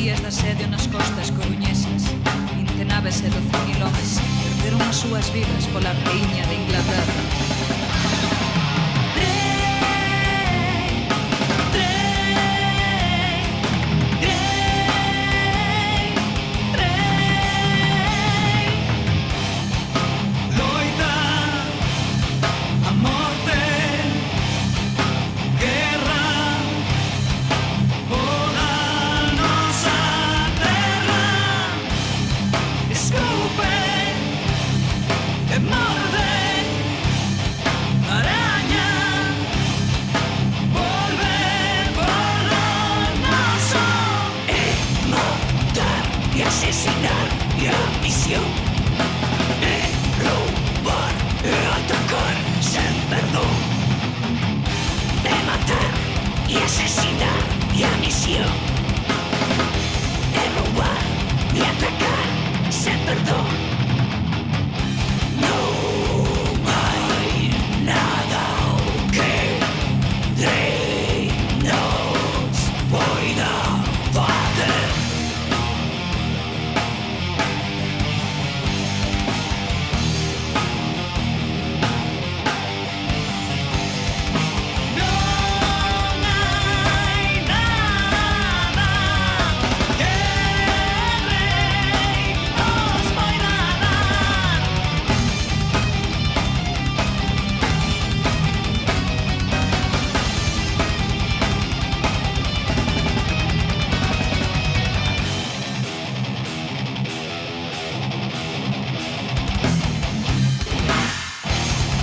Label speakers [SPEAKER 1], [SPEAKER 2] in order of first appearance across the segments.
[SPEAKER 1] días de asedio nas costas coruñesas, 20 naves e 12.000 homes perderon as súas vidas pola raíña de Inglaterra.
[SPEAKER 2] Asesinar y ambición, robar y atacar sin perdón, de matar y asesinar y ambición, robar y atacar sin perdón. No hay nada que de nos pueda bater.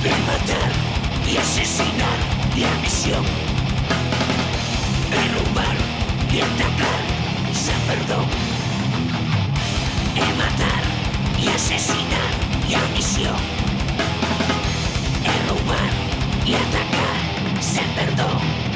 [SPEAKER 2] De matar y asesinar y ambición, de robar y atacar sin perdón, de matar y asesinar y ambición, de robar y atacar sin perdón.